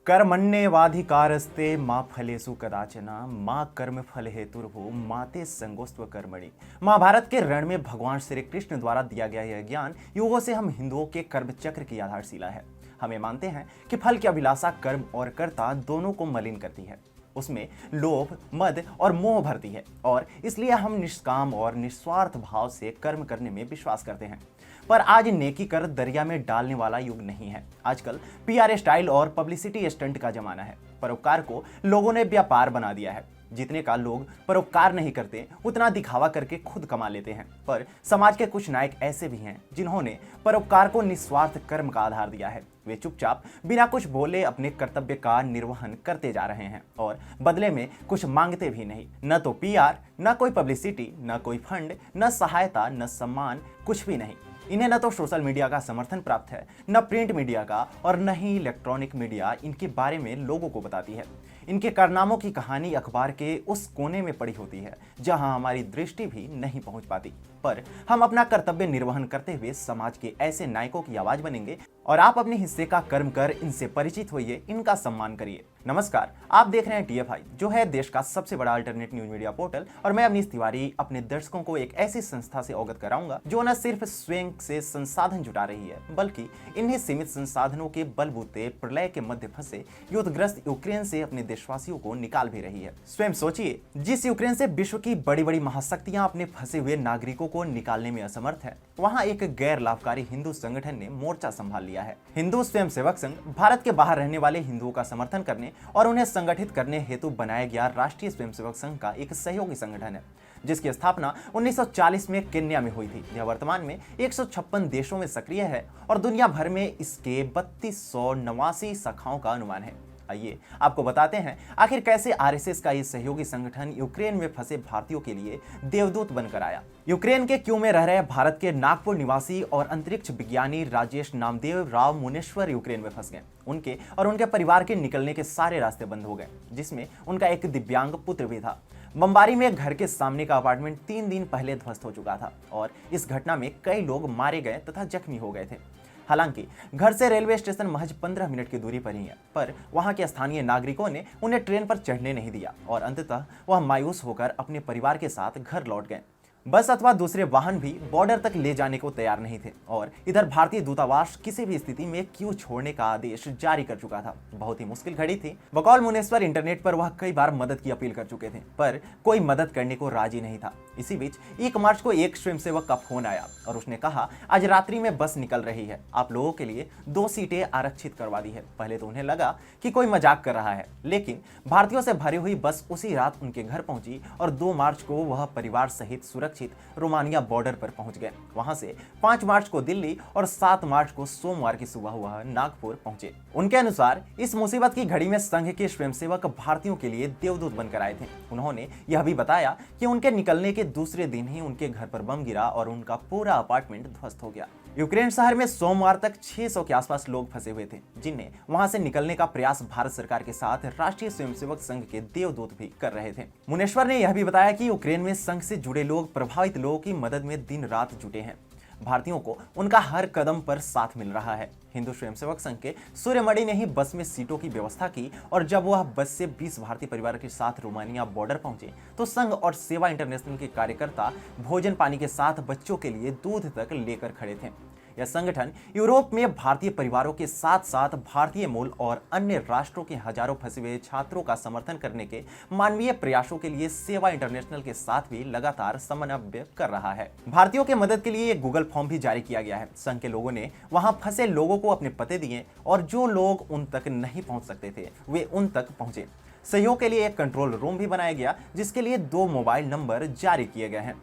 कर्मण्येवाधिकारस्ते मा फलेषु कदाचन माँ कर्म फल हेतुर्भुः माते संगोस्त्व कर्मणि। महाभारत के रण में भगवान श्री कृष्ण द्वारा दिया गया यह ज्ञान युगों से हम हिंदुओं के कर्म चक्र की आधारशिला है। हम ये मानते हैं कि फल की अभिलाषा कर्म और कर्ता दोनों को मलिन करती है, उसमें लोभ, मद और मोह भरती है और इसलिए हम निष्काम और निस्वार्थ भाव से कर्म करने में विश्वास करते हैं। पर आज नेकी कर दरिया में डालने वाला युग नहीं है। आजकल पीआर स्टाइल और पब्लिसिटी स्टंट का जमाना है। परोपकार को लोगों ने व्यापार बना दिया है। जितने का लोग परोपकार नहीं करते उतना दिखावा करके खुद कमा लेते हैं। पर समाज के कुछ नायक ऐसे भी हैं जिन्होंने परोपकार को निस्वार्थ कर्म का आधार दिया है। वे चुपचाप बिना कुछ बोले अपने कर्तव्य का निर्वहन करते जा रहे हैं और बदले में कुछ मांगते भी नहीं। न तो पीआर, न कोई पब्लिसिटी, न कोई फंड, न सहायता, न सम्मान, कुछ भी नहीं। इन्हें न तो सोशल मीडिया का समर्थन प्राप्त है, न प्रिंट मीडिया का और न ही इलेक्ट्रॉनिक मीडिया इनके बारे में लोगों को बताती है। इनके कारनामों की कहानी अखबार के उस कोने में पड़ी होती है जहां हमारी दृष्टि भी नहीं पहुंच पाती। पर हम अपना कर्तव्य निर्वहन करते हुए समाज के ऐसे नायकों की आवाज बनेंगे और आप अपने हिस्से का कर्म कर इनसे परिचित होइए, इनका सम्मान करिए। नमस्कार, आप देख रहे हैं टीएफआई, जो है देश का सबसे बड़ा अल्टरनेट न्यूज मीडिया पोर्टल। और मैं अवनीश तिवारी अपने दर्शकों को एक ऐसी संस्था से अवगत कराऊंगा जो न सिर्फ स्वयं से संसाधन जुटा रही है, बल्कि इन्हीं सीमित संसाधनों के बलबूते प्रलय के मध्य फंसे युद्धग्रस्त यूक्रेन से अपने देशवासियों को निकाल भी रही है। स्वयं सोचिए, जिस यूक्रेन से विश्व की बड़ी बड़ी महाशक्तियां अपने फंसे हुए नागरिकों को निकालने में असमर्थ है, वहां एक गैर लाभकारी हिंदू संगठन ने मोर्चा संभाल लिया है। हिंदू स्वयंसेवक संघ भारत के बाहर रहने वाले हिंदुओं का समर्थन करने और उन्हें संगठित करने हेतु बनाया गया राष्ट्रीय स्वयंसेवक संघ का एक सहयोगी संगठन है, जिसकी स्थापना 1940 में केन्या में हुई थी। यह वर्तमान में 156 देशों में सक्रिय है और दुनिया भर में इसके 3289 शाखाओं का अनुमान है। आइए आपको बताते हैं आखिर कैसे आरएसएस का ये सहयोगी संगठन यूक्रेन में फंसे भारतीयों के लिए देवदूत बनकर आया। यूक्रेन के क्यू में रह रहे भारत के नागपुर निवासी और अंतरिक्ष विज्ञानी राजेश नामदेव राव मुनेश्वर यूक्रेन में फंस गए। उनके और उनके परिवार के निकलने के सारे रास्ते बंद हो गए, जिसमें उनका एक दिव्यांग पुत्र भी था। बमबारी में घर के सामने का अपार्टमेंट 3 दिन पहले ध्वस्त हो चुका था और इस घटना में कई लोग मारे गए तथा जख्मी हो गए थे। हालांकि घर से रेलवे स्टेशन महज 15 मिनट की दूरी पर ही है, पर वहां के स्थानीय नागरिकों ने उन्हें ट्रेन पर चढ़ने नहीं दिया और अंततः वह मायूस होकर अपने परिवार के साथ घर लौट गए। बस अथवा दूसरे वाहन भी बॉर्डर तक ले जाने को तैयार नहीं थे और इधर भारतीय दूतावास किसी भी स्थिति में क्यू छोड़ने का आदेश जारी कर चुका था। बहुत ही मुश्किल घड़ी थी। बकौल मुनेश्वर इंटरनेट पर वह कई बार मदद की अपील कर चुके थे, पर कोई मदद करने को राजी नहीं था। इसी बीच 1 मार्च को एक स्वयंसेवक का फोन आया और उसने कहा, आज रात्रि में बस निकल रही है, आप लोगों के लिए 2 सीटें आरक्षित करवा दी है। पहले तो उन्हें लगा कि कोई मजाक कर रहा है, लेकिन भारतीयों से भरी हुई बस उसी रात उनके घर पहुंची और 2 मार्च को वह परिवार सहित सुरक्षित रोमानिया बॉर्डर पर पहुंच गए। वहां से 5 मार्च को दिल्ली और 7 मार्च को सोमवार की सुबह वह नागपुर पहुंचे। उनके अनुसार इस मुसीबत की घड़ी में संघ के स्वयंसेवक भारतीयों के लिए देवदूत बनकर आए थे। उन्होंने यह भी बताया कि उनके निकलने के दूसरे दिन ही उनके घर पर बम गिरा और उनका पूरा अपार्टमेंट ध्वस्त हो गया। यूक्रेन शहर में सोमवार तक 600 के आसपास लोग फंसे हुए थे, जिन्हें वहां से निकलने का प्रयास भारत सरकार के साथ राष्ट्रीय स्वयंसेवक संघ के देवदूत भी कर रहे थे। मुनेश्वर ने यह भी बताया कि यूक्रेन में संघ से जुड़े लोग प्रभावित लोगों की मदद में दिन रात जुटे हैं। भारतीयों को उनका हर कदम पर साथ मिल रहा है। हिंदू स्वयंसेवक संघ के सूर्यमणि ने ही बस में सीटों की व्यवस्था की और जब वह बस से 20 भारतीय परिवार के साथ रोमानिया बॉर्डर पहुंचे तो संघ और सेवा इंटरनेशनल के कार्यकर्ता भोजन पानी के साथ बच्चों के लिए दूध तक लेकर खड़े थे। यह संगठन यूरोप में भारतीय परिवारों के साथ साथ भारतीय मूल और अन्य राष्ट्रों के हजारों फंसे हुए छात्रों का समर्थन करने के मानवीय प्रयासों के लिए सेवा इंटरनेशनल के साथ भी लगातार समन्वय कर रहा है। भारतीयों के मदद के लिए एक गूगल फॉर्म भी जारी किया गया है। संघ के लोगों ने वहां फंसे लोगों को अपने पते दिए और जो लोग उन तक नहीं पहुंच सकते थे वे उन तक पहुंचे। सहयोग के लिए एक कंट्रोल रूम भी बनाया गया, जिसके लिए 2 मोबाइल नंबर जारी किए गए हैं।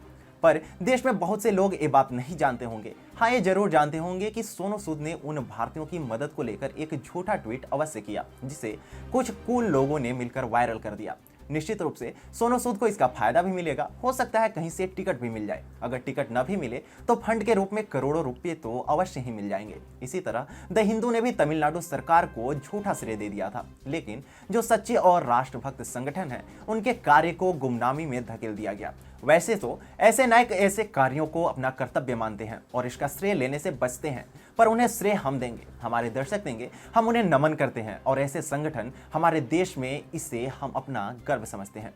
पर देश में बहुत से लोग ये बात नहीं जानते होंगे। हाँ, ये जरूर जानते होंगे कि सोनू सूद ने उन भारतीयों की मदद को लेकर एक झूठा ट्वीट अवश्य किया, जिसे कुछ कूल लोगों ने मिलकर वायरल कर दिया। निश्चित रूप से सोनू सूद को इसका फायदा भी मिलेगा। हो सकता है कहीं से टिकट भी मिल जाए। अगर टिकट न भी मिले तो फंड के रूप में करोड़ों रुपए तो अवश्य ही मिल जाएंगे। इसी तरह द हिंदू ने भी तमिलनाडु सरकार को झूठा श्रेय दे दिया था, लेकिन जो सच्चे और राष्ट्रभक्त संगठन है उनके कार्य को गुमनामी में धकेल दिया गया। वैसे तो ऐसे नायक ऐसे कार्यों को अपना कर्तव्य मानते हैं और इसका श्रेय लेने से बचते हैं, पर उन्हें श्रेय हम देंगे, हमारे दर्शक देंगे, हम उन्हें नमन करते हैं और ऐसे संगठन हमारे देश में, इसे हम अपना गर्व समझते हैं।